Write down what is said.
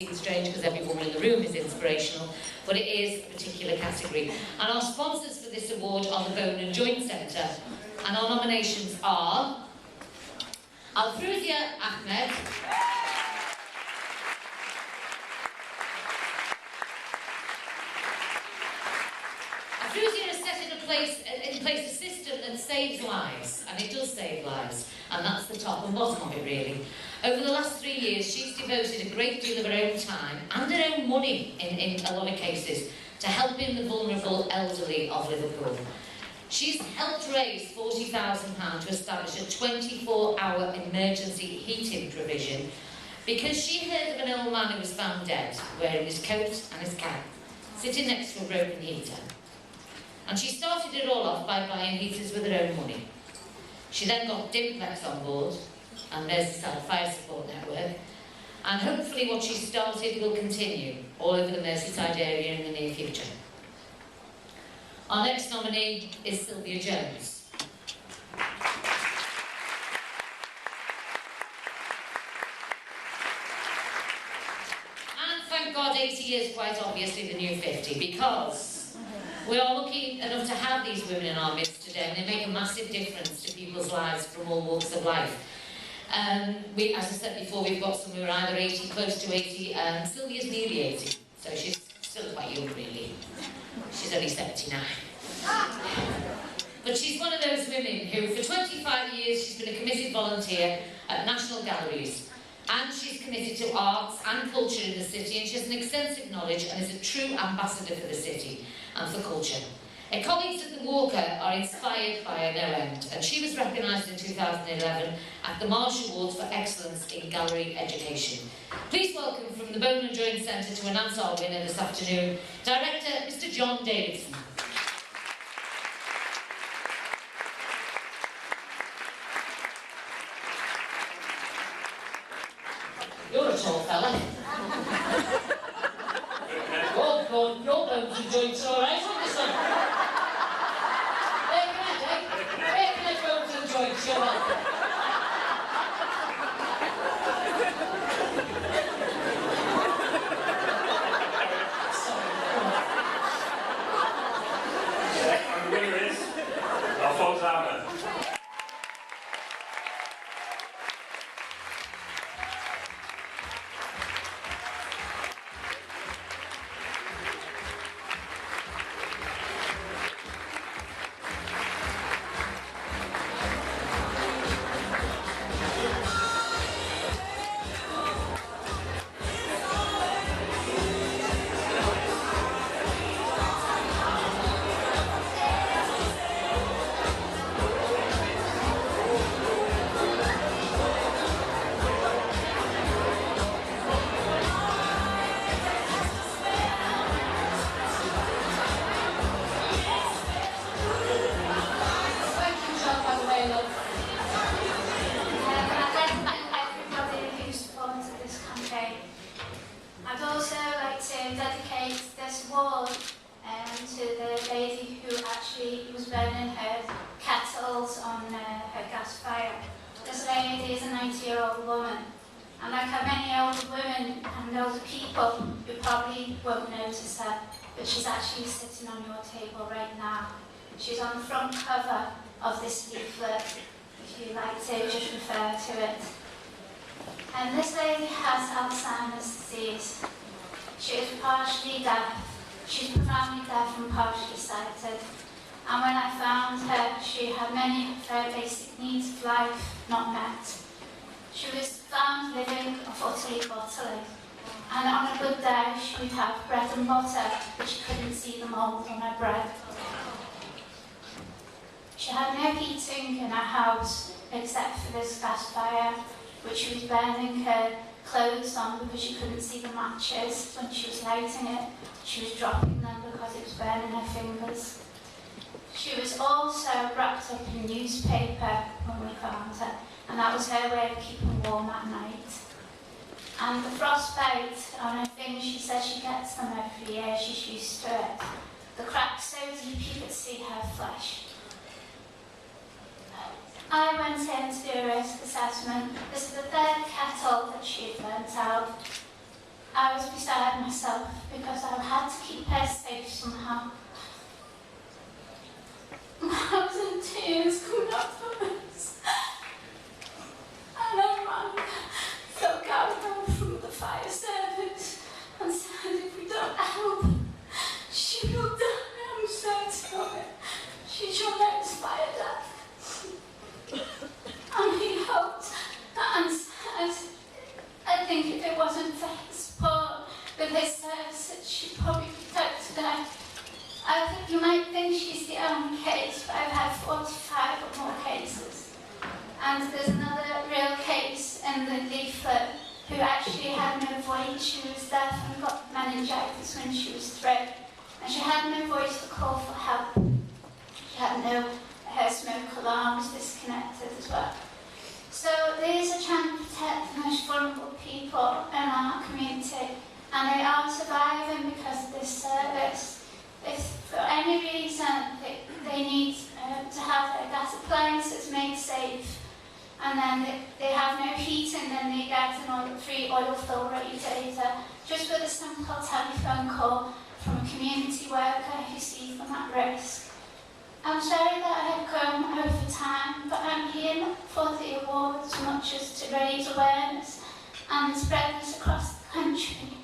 It's strange because every woman in the room is inspirational, but it is a particular category. And our sponsors for this award are the Bone and Joint Centre. And our nominations are Afroza Ahmed, Afroza has set in place a system that saves lives, and it does save lives, and that's the top and bottom of it really. Over the last 3 years, she's devoted a great deal of her own time and her own money, in a lot of cases, to helping the vulnerable elderly of Liverpool. She's helped raise £40,000 to establish a 24-hour emergency heating provision because she heard of an old man who was found dead, wearing his coat and his cap, sitting next to a broken heater. And she started it all off by buying heaters with her own money. She then got Dimplex on board, and Merseyside Fire Support Network, and hopefully what she started will continue all over the Merseyside area in the near future. Our next nominee is Sylvia Jones. And thank God 80 is quite obviously the new 50, because we are lucky enough to have these women in our midst today, and they make a massive difference to people's lives from all walks of life. As I said before, we've got some who are either 80, close to 80, Sylvia's nearly 80, so she's still quite young really. She's only 79. But she's one of those women who, for 25 years, she's been a committed volunteer at national galleries, and she's committed to arts and culture in the city, and she has an extensive knowledge and is a true ambassador for the city and for culture. Her colleagues at the Walker are inspired by her no end, and she was recognised in 2011 at the Marsh Awards for Excellence in Gallery Education. Please welcome from the Bone and Joint Centre to announce our winner this afternoon, Director Mr. John Davidson. You're a tall fella. Your bones and joints are alright, aren't they, son? You're welcome. And the winner is Afroza Ahmed. I'd also like to dedicate this award to the lady who actually was burning her kettles on her gas fire. This lady is a 90-year-old woman, and like how many older women and older people, you probably won't notice her, but she's actually sitting on your table right now. She's on the front cover of this leaflet, if you like to just refer to it. And this lady has Alzheimer's disease. She is partially deaf. She's profoundly deaf and partially sighted. And when I found her, she had many of her basic needs of life not met. She was found living off utterly bodily. And on a good day, she would have bread and butter, but she couldn't see the mould on her bread. She had no heating in her house except for this gas fire, which she was burning her clothes on because she couldn't see the matches when she was lighting it. She was dropping them because it was burning her fingers. She was also wrapped up in newspaper when we found her, and that was her way of keeping warm at night. And the frostbite on her fingers, she says she gets them every year, she's used to it. The cracks so deep you could see her flesh. I went in to do a risk assessment. This is the third kettle that she had burnt out. I was beside myself because I had to keep her safe somehow. I was in tears coming out of this. And I ran, felt out from the fire service and said, if we don't help, she will die. I'm certain of it. She's your next fire death. And he helped and said, I think if it wasn't for his support with his services, she'd probably be dead today. I think you might think she's the only case, but I've had 45 or more cases. And there's another real case in the leaflet who actually had no voice. She was deaf and got meningitis when she was 3. And she had no voice to call for help. She had no, her smoke alarm was disconnected as well. So these are trying to protect the most vulnerable people in our community, and they are surviving because of this service. If for any reason they need to have their gas appliances made safe, and then they have no heating, then they get an free oil fill radiator, just with a simple telephone call from a community worker who sees them at risk. I'm sorry that I have grown over time, but I'm here not for the awards as much as to raise awareness and spread this across the country.